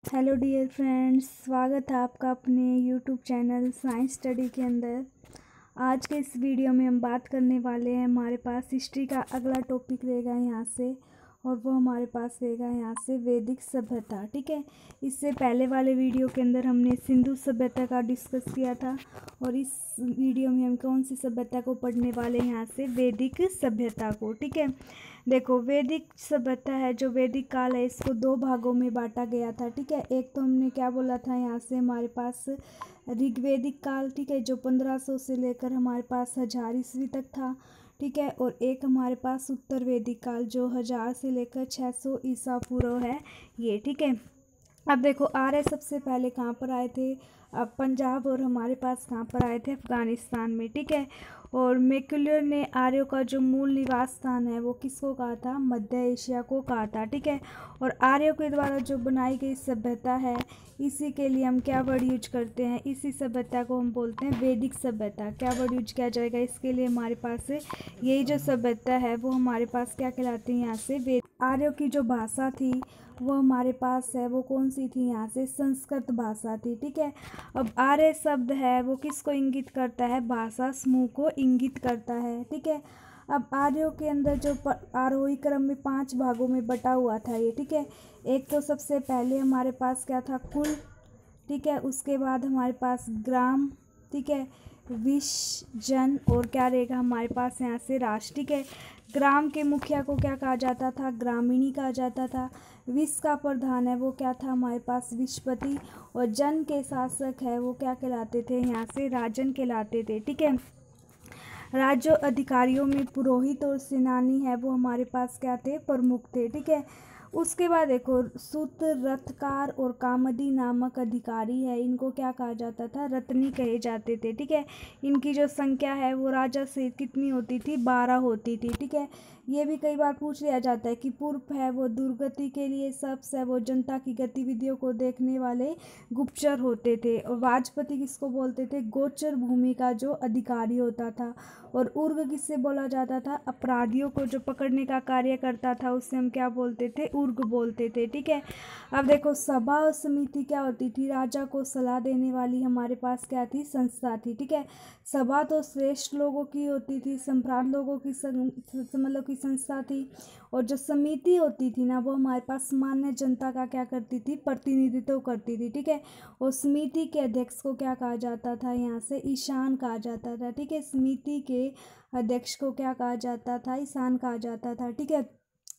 Hello dear friends, स्वागत है आपका अपने यूट्यूब चैनल साइंस स्टडी के अंदर। आज के इस वीडियो में हम बात करने वाले हैं। हमारे पास हिस्ट्री का अगला टॉपिक रहेगा यहाँ से, और वो हमारे पास रहेगा यहाँ से वैदिक सभ्यता। ठीक है, इससे पहले वाले वीडियो के अंदर हमने सिंधु सभ्यता का डिस्कस किया था, और इस वीडियो में हम कौन सी सभ्यता को पढ़ने वाले हैं? यहाँ से वैदिक सभ्यता को। ठीक है, देखो वैदिक सभ्यता है, जो वैदिक काल है, इसको दो भागों में बांटा गया था। ठीक है, एक तो हमने क्या बोला था यहाँ से, हमारे पास ऋग्वैदिक काल, ठीक है, जो 1500 से लेकर हमारे पास 1000 ईस्वी तक था। ठीक है, और एक हमारे पास उत्तर वैदिक काल, जो 1000 से लेकर 600 ईसा पूर्व है ये। ठीक है, अब देखो आर्य सबसे पहले कहाँ पर आए थे? अब पंजाब, और हमारे पास कहाँ पर आए थे? अफगानिस्तान में। ठीक है, और मैक्यूलर ने आर्यों का जो मूल निवास स्थान है वो किसको कहा था? मध्य एशिया को कहा था। ठीक है, और आर्यों के द्वारा जो बनाई गई सभ्यता है, इसी के लिए हम क्या वर्ड यूज करते हैं? इसी सभ्यता को हम बोलते हैं वैदिक सभ्यता। क्या वर्ड यूज किया जाएगा इसके लिए? हमारे पास यही जो सभ्यता है वो हमारे पास क्या कहलाती है? यहाँ से वेद। आर्यों की जो भाषा थी वो हमारे पास है, वो कौन सी थी? यहाँ से संस्कृत भाषा थी। ठीक है, अब आर्य शब्द है वो किसको इंगित करता है? भाषा समूह को इंगित करता है। ठीक है, अब आर्यों के अंदर जो आरोही क्रम में 5 भागों में बटा हुआ था ये। ठीक है, एक तो सबसे पहले हमारे पास क्या था? कुल। ठीक है, उसके बाद हमारे पास ग्राम। ठीक है, विश्व, जन, और क्या रहेगा हमारे पास यहाँ से? राष्ट्र। ठीक है, ग्राम के मुखिया को क्या कहा जाता था? ग्रामीणी कहा जाता था। विश्व का प्रधान है वो क्या था? हमारे पास विश्वपति। और जन के शासक है वो क्या कहलाते थे? यहाँ से राजन कहलाते थे। ठीक है, राज्य अधिकारियों में पुरोहित और सेनानी है वो हमारे पास क्या थे? प्रमुख थे। ठीक है, उसके बाद देखो सूत्र, रथकार और कामदी नामक अधिकारी है, इनको क्या कहा जाता था? रत्नी कहे जाते थे। ठीक है, इनकी जो संख्या है वो राजा से कितनी होती थी? 12 होती थी। ठीक है, ये भी कई बार पूछ लिया जाता है कि पूर्व है वो दुर्गति के लिए शख्स है, वो जनता की गतिविधियों को देखने वाले गुप्तचर होते थे। और वाजपति किसको बोलते थे? गोचर भूमि का जो अधिकारी होता था। और उर्ग किससे बोला जाता था? अपराधियों को जो पकड़ने का कार्य करता था उससे हम क्या बोलते थे? उर्ग बोलते थे। ठीक है, अब देखो सभा और समिति क्या होती थी? राजा को सलाह देने वाली हमारे पास क्या थी? संस्था थी। ठीक है, सभा तो श्रेष्ठ लोगों की होती थी, सम्राट लोगों की मतलब की संस्था थी। और जो समिति होती थी ना, वो हमारे पास सामान्य जनता का क्या करती थी? प्रतिनिधित्व करती थी। ठीक है, और समिति के अध्यक्ष को क्या कहा जाता था? यहाँ से ईशान कहा जाता था। ठीक है, समिति के अध्यक्ष को क्या कहा जाता था? ईशान कहा जाता था। ठीक है,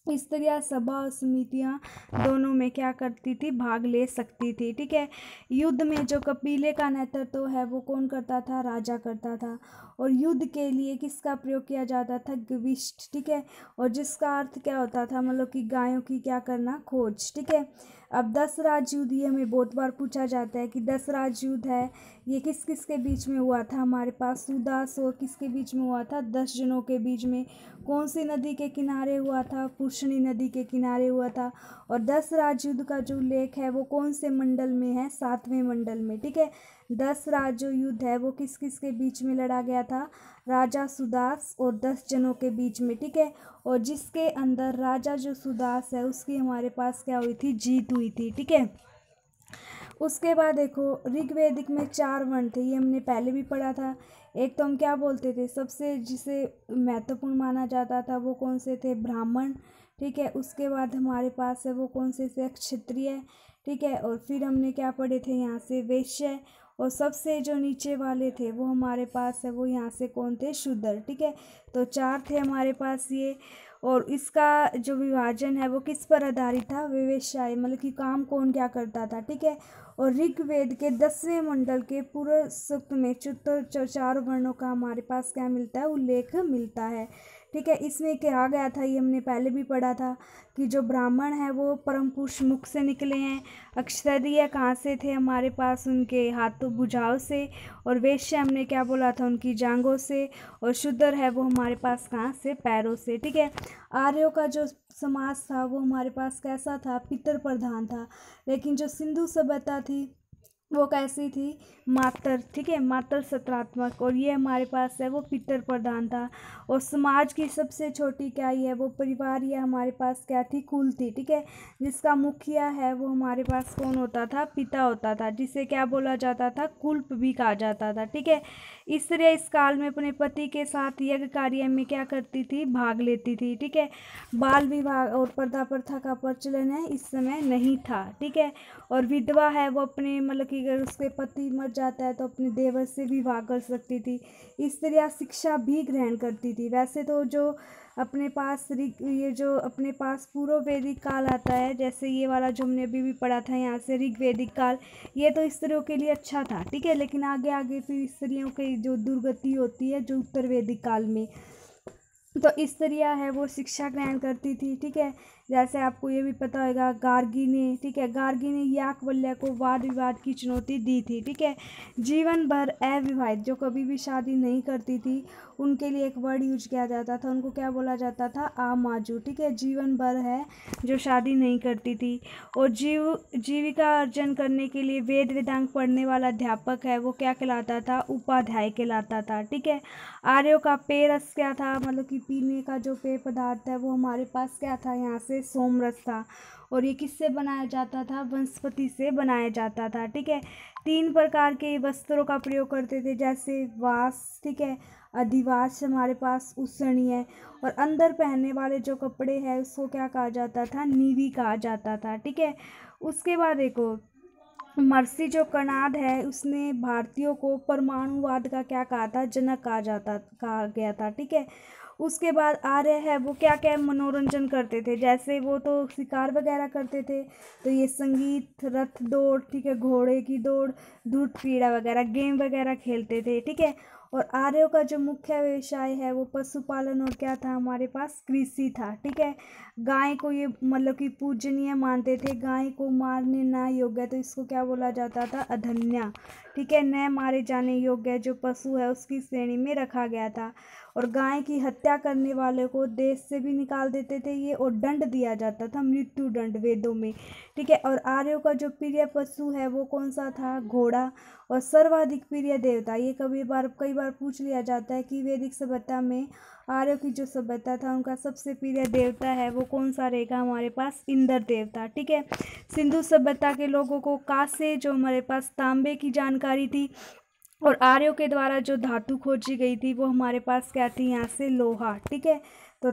इस तरह सभा और समितियाँ दोनों में क्या करती थी? भाग ले सकती थी। ठीक है, युद्ध में जो कबीले का नेतृत्व है वो कौन करता था? राजा करता था। और युद्ध के लिए किसका प्रयोग किया जाता था? गविष्ठ। ठीक है, और जिसका अर्थ क्या होता था? मतलब कि गायों की क्या करना? खोज। ठीक है, अब 10 राज्य युद्ध, ये हमें बहुत बार पूछा जाता है कि 10 राज्य युद्ध है ये किस किस के बीच में हुआ था? हमारे पास सुदास और किसके बीच में हुआ था? 10 जनों के बीच में। कौन सी नदी के किनारे हुआ था? पुष्णी नदी के किनारे हुआ था। और 10 राज्य युद्ध का जो उल्लेख है वो कौन से मंडल में है? 7वें मंडल में। ठीक है, 10 राज्य युद्ध है वो किस किस के बीच में लड़ा गया था? राजा सुदास और 10 जनों के बीच में। ठीक है, और जिसके अंदर राजा जो सुदास है उसकी हमारे पास क्या हुई थी? जीत हुई थी। ठीक है, उसके बाद देखो ऋग्वेदिक में 4 वर्ण थे, ये हमने पहले भी पढ़ा था। एक तो हम क्या बोलते थे? सबसे जिसे महत्वपूर्ण माना जाता था वो कौन से थे? ब्राह्मण। ठीक है, उसके बाद हमारे पास है वो कौन से थे? क्षत्रिय। ठीक है, और फिर हमने क्या पढ़े थे? यहाँ से वैश्य। और सबसे जो नीचे वाले थे वो हमारे पास है वो यहाँ से कौन थे? शूद्र। ठीक है, तो 4 थे हमारे पास ये। और इसका जो विभाजन है वो किस पर आधारित था? व्यवसाय, मतलब कि काम कौन क्या करता था। ठीक है, और ऋग्वेद के 10वें मंडल के पूर्व सूक्त में 4 वर्णों का हमारे पास क्या मिलता है? उल्लेख मिलता है। ठीक है, इसमें कहा गया था, ये हमने पहले भी पढ़ा था, कि जो ब्राह्मण है वो परम पुरुष मुख से निकले हैं। अक्षत्रिय कहाँ से थे? हमारे पास उनके हाथों भुजाओं से। और वैश्य हमने क्या बोला था? उनकी जांघों से। और शूद्र है वो हमारे पास कहाँ से? पैरों से। ठीक है, आर्यों का जो समाज था वो हमारे पास कैसा था? पितर प्रधान था। लेकिन जो सिंधु सभ्यता थी वो कैसी थी, मातर, ठीक है, मातर सत्रात्मक। और ये हमारे पास है वो पितर प्रधान था। और समाज की सबसे छोटी क्या ही है वो परिवार, ये हमारे पास क्या थी, कुल थी, ठीक है, जिसका मुखिया है वो हमारे पास कौन होता था, पिता होता था, जिसे क्या बोला जाता था, कुल्प भी कहा जाता था, ठीक है। स्त्रियाँ इस काल में अपने पति के साथ यज्ञ कार्य में क्या करती थी, भाग लेती थी, ठीक है। बाल विवाह और पर्दा प्रथा का प्रचलन है इस समय नहीं था, ठीक है। और विधवा है वो अपने मतलब कि अगर उसके पति मर जाता है तो अपने देवर से विवाह कर सकती थी। स्त्रियाँ शिक्षा भी ग्रहण करती थी। वैसे तो जो अपने पास ये जो अपने पास पूर्व वैदिक काल आता है, जैसे ये वाला जो हमने अभी भी पढ़ा था यहाँ से ऋग वैदिक काल, ये तो स्त्रियों के लिए अच्छा था, ठीक है। लेकिन आगे आगे फिर स्त्रियों की जो दुर्गति होती है जो उत्तर वैदिक काल में, तो स्त्रियाँ है वो शिक्षा ग्रहण करती थी, ठीक है। जैसे आपको ये भी पता होगा गार्गी ने, ठीक है, गार्गी ने याकवल्य को वाद विवाद की चुनौती दी थी, ठीक है। जीवन भर अविवाहित जो कभी भी शादी नहीं करती थी उनके लिए एक वर्ड यूज किया जाता था, उनको क्या बोला जाता था, आमाजू, ठीक है। जीवन भर है जो शादी नहीं करती थी। और जीविका अर्जन करने के लिए वेद वेदांग पढ़ने वाला अध्यापक है वो क्या कहलाता था, उपाध्याय कहलाता था, ठीक है। आर्यों का पेय रस क्या था, मतलब कि पीने का जो पेय पदार्थ है वो हमारे पास क्या था, यहाँ से सोमरस था। और ये किससे बनाया जाता था, वनस्पति से बनाया जाता था, ठीक है। 3 प्रकार के वस्त्रों का प्रयोग करते थे, जैसे वास, ठीक है, अधिवास हमारे पास उसनी है। और अंदर पहनने वाले जो कपड़े हैं उसको क्या कहा जाता था, नीवी कहा जाता था, ठीक है। उसके बाद देखो महर्षि जो कणाद है उसने भारतीयों को परमाणुवाद का क्या कहा था, जनक कहा गया था, ठीक है। उसके बाद आर्य है वो क्या क्या मनोरंजन करते थे, जैसे वो तो शिकार वगैरह करते थे, तो ये संगीत, रथ दौड़, ठीक है, घोड़े की दौड़, दूध पीड़ा वगैरह गेम वगैरह खेलते थे, ठीक है। और आर्यों का जो मुख्य व्यवसाय है वो पशुपालन और क्या था, हमारे पास कृषि था, ठीक है। गाय को ये मतलब कि पूजनीय मानते थे, गाय को मारने ना योग्य, तो इसको क्या बोला जाता था, अधन्या, ठीक है, न मारे जाने योग्य जो पशु है उसकी श्रेणी में रखा गया था। और गाय की हत्या करने वाले को देश से भी निकाल देते थे ये, और दंड दिया जाता था, मृत्यु दंड वेदों में, ठीक है। और आर्यों का जो प्रिय पशु है वो कौन सा था, घोड़ा। और सर्वाधिक प्रिय देवता, ये कई बार पूछ लिया जाता है कि वैदिक सभ्यता में आर्यों की जो सभ्यता था उनका सबसे प्रिय देवता है वो कौन सा रहेगा, हमारे पास इंद्र देवता, ठीक है। सिंधु सभ्यता के लोगों को कांसे जो हमारे पास तांबे की जानकारी थी, और आर्यों के द्वारा जो धातु खोजी गई थी वो हमारे पास क्या थी, यहाँ से लोहा, ठीक है। तो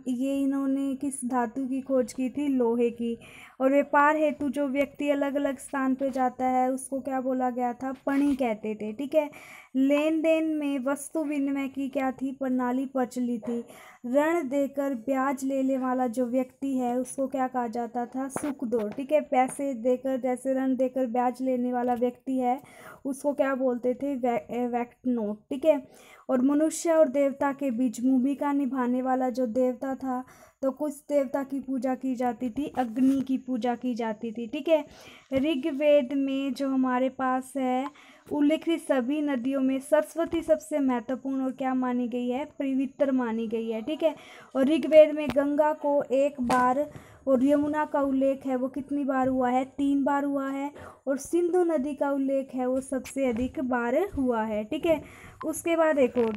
ये इन्होंने किस धातु की खोज की थी, लोहे की। और व्यापार हेतु जो व्यक्ति अलग अलग स्थान पे जाता है उसको क्या बोला गया था, पणी कहते थे, ठीक है। लेन देन में वस्तु विनिमय की क्या थी, प्रणाली प्रचलित थी। ऋण देकर ब्याज लेने वाला जो व्यक्ति है उसको क्या कहा जाता था, सुखदोर, ठीक है। पैसे देकर, जैसे ऋण देकर ब्याज लेने वाला व्यक्ति है उसको क्या बोलते थे, वैक्ट नोट, ठीक है। और मनुष्य और देवता के बीच भूमिका निभाने वाला जो देवता था, तो कुछ देवता की पूजा की जाती थी, अग्नि की पूजा की जाती थी, ठीक है। ऋग्वेद में जो हमारे पास है उल्लेखित सभी नदियों में सरस्वती सबसे महत्वपूर्ण और क्या मानी गई है, पवित्र मानी गई है, ठीक है। और ऋग्वेद में गंगा को 1 बार और यमुना का उल्लेख है वो कितनी बार हुआ है, 3 बार हुआ है। और सिंधु नदी का उल्लेख है वो सबसे अधिक बार हुआ है, ठीक है। उसके बाद देखो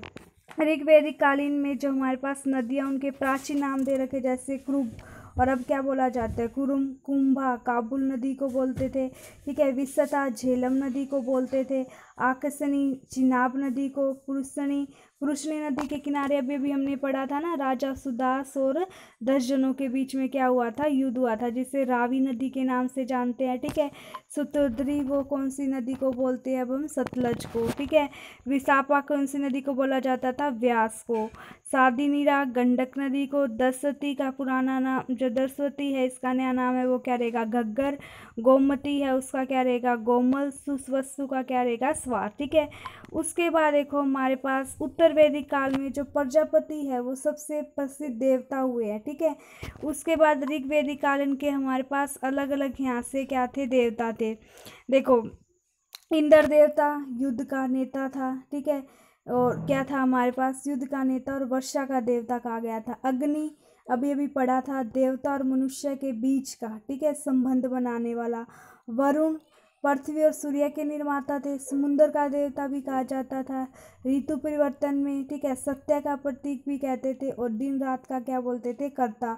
ऋग्वैदिक कालीन में जो हमारे पास नदियाँ उनके प्राचीन नाम दे रखे, जैसे क्रुब, और अब क्या बोला जाता है, कुरुम, कुंभा काबुल नदी को बोलते थे, ठीक है। विसता झेलम नदी को बोलते थे, आकसनी चिनाब नदी को, पुरुषनी नदी के किनारे अभी भी हमने पढ़ा था ना, राजा सुदास और 10 जनों के बीच में क्या हुआ था, युद्ध हुआ था, जिसे रावी नदी के नाम से जानते हैं, ठीक है। सुतुद्री वो कौन सी नदी को बोलते हैं, अब हम सतलज को, ठीक है। विसापा कौन सी नदी को बोला जाता था, व्यास को। सादीनीरा गंडक नदी को। दसवती का पुराना नाम जो दसवती है इसका नया नाम है वो क्या रहेगा, घग्गर। गोमती है उसका क्या रहेगा, गोमल। सुस्वस्तु का क्या रहेगा, स्वार, ठीक है। उसके बाद देखो हमारे पास उत्तर वैदिक काल में जो प्रजापति है वो सबसे प्रसिद्ध देवता हुए हैं, ठीक है। उसके बाद ऋग्वैदिक कालीन के हमारे पास अलग अलग यहाँ से क्या थे, देवता थे। देखो इंद्र देवता युद्ध का नेता था, ठीक है। और क्या था हमारे पास, युद्ध का नेता और वर्षा का देवता कहा गया था। अग्नि अभी अभी पढ़ा था, देवता और मनुष्य के बीच का, ठीक है, संबंध बनाने वाला। वरुण पृथ्वी और सूर्य के निर्माता थे। समुद्र का देवता भी कहा जाता था। ऋतु परिवर्तन में, ठीक है, सत्य का प्रतीक भी कहते थे। और दिन रात का क्या बोलते थे, कर्ता।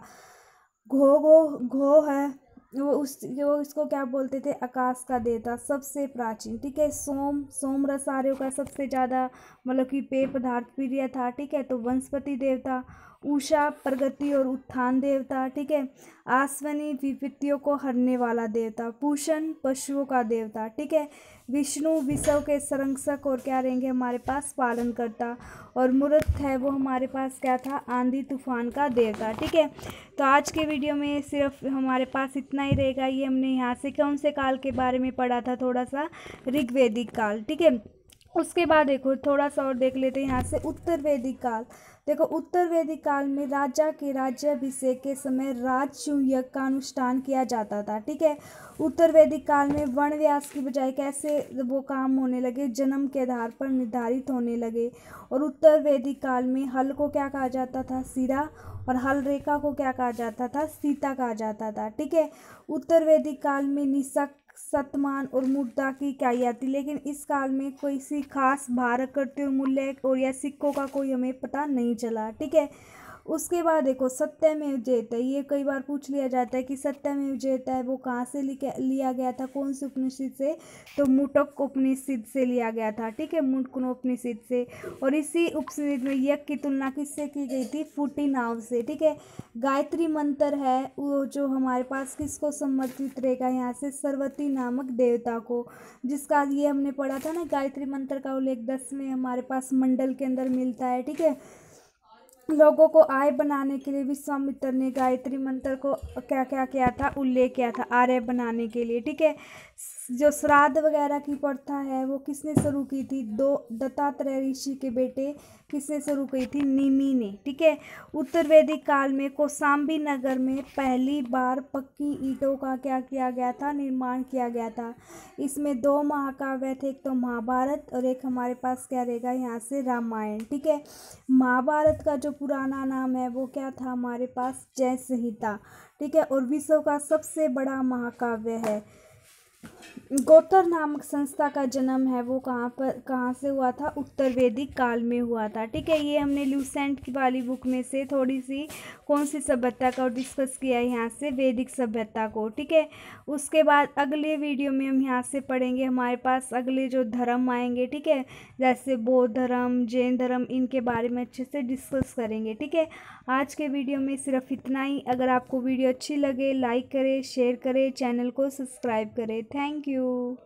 घो है वो इसको क्या बोलते थे, आकाश का देवता, सबसे प्राचीन, ठीक है। सोम रस आर्यों का सबसे ज़्यादा मतलब कि पेय पदार्थ प्रिय था, ठीक है। तो वनस्पति देवता। उषा प्रगति और उत्थान देवता, ठीक है। आश्विनी विपत्तियों को हरने वाला देवता। पूषण पशुओं का देवता, ठीक है। विष्णु विषव के संरक्षक और क्या रहेंगे हमारे पास, पालन करता। और मूर्त है वो हमारे पास क्या था, आंधी तूफान का देवता, ठीक है। तो आज के वीडियो में सिर्फ हमारे पास इतना ही रहेगा। ये हमने यहाँ से कौन से काल के बारे में पढ़ा था, थोड़ा सा ऋग्वेदिक काल, ठीक है। उसके बाद देखो थोड़ा सा और देख लेते हैं यहाँ से उत्तर वैदिक काल। देखो उत्तर वैदिक काल में राजा के राज्याभिषेक के समय राजसूय यज्ञ का अनुष्ठान किया जाता था, ठीक है। उत्तर वैदिक काल में वर्ण व्यास की बजाय कैसे वो काम होने लगे, जन्म के आधार पर निर्धारित होने लगे। और उत्तर वैदिक काल में हल को क्या कहा जाता था, सिरा, और हल रेखा को क्या कहा जाता था, सीता कहा जाता था, ठीक है। उत्तर वैदिक काल में निषक, शतमान और मुद्रा की इकाई आती, लेकिन इस काल में कोई सी खास भारत करते हुए मूल्य और या सिक्कों का कोई हमें पता नहीं चला, ठीक है। उसके बाद देखो सत्यमेव जयते, ये कई बार पूछ लिया जाता है कि सत्यमेव जयते है वो कहाँ से लिया गया था, कौन से उपनिषद से, तो मुंडक उपनिषद से लिया गया था, ठीक है, मुंडकोपनिषद से। और इसी उपनिषद में यज्ञ की तुलना किससे की गई थी, फूटी नाव से, ठीक है। गायत्री मंत्र है वो जो हमारे पास किसको समर्पित रहेगा, यहाँ से सरस्वती नामक देवता को, जिसका ये हमने पढ़ा था ना, गायत्री मंत्र का उल्लेख 10वें हमारे पास मंडल के अंदर मिलता है, ठीक है। लोगों को आय बनाने के लिए विश्वामित्र ने गायत्री मंत्र को क्या क्या किया था, उल्लेख किया था आर्य बनाने के लिए, ठीक है। जो श्राद्ध वगैरह की प्रथा है वो किसने शुरू की थी, दत्तात्रेय ऋषि के बेटे किसने शुरू की थी, निमि ने, ठीक है। उत्तर वैदिक काल में कौशाम्बी नगर में पहली बार पक्की ईंटों का क्या किया गया था, निर्माण किया गया था। इसमें 2 महाकाव्य थे, एक तो महाभारत और एक हमारे पास क्या रहेगा यहाँ से रामायण, ठीक है। महाभारत का जो पुराना नाम है वो क्या था हमारे पास, जय संहिता, ठीक है। और विश्व का सबसे बड़ा महाकाव्य है। गोतर नामक संस्था का जन्म है वो कहाँ से हुआ था, उत्तर वैदिक काल में हुआ था, ठीक है। ये हमने ल्यूसेंट की वाली बुक में से थोड़ी सी कौन सी सभ्यता का डिस्कस किया है, यहाँ से वैदिक सभ्यता को, ठीक है। उसके बाद अगले वीडियो में हम यहाँ से पढ़ेंगे हमारे पास अगले जो धर्म आएंगे, ठीक है, जैसे बौद्ध धर्म, जैन धर्म, इनके बारे में अच्छे से डिस्कस करेंगे, ठीक है। आज के वीडियो में सिर्फ इतना ही। अगर आपको वीडियो अच्छी लगे लाइक करें, शेयर करें, चैनल को सब्सक्राइब करें। Thank you.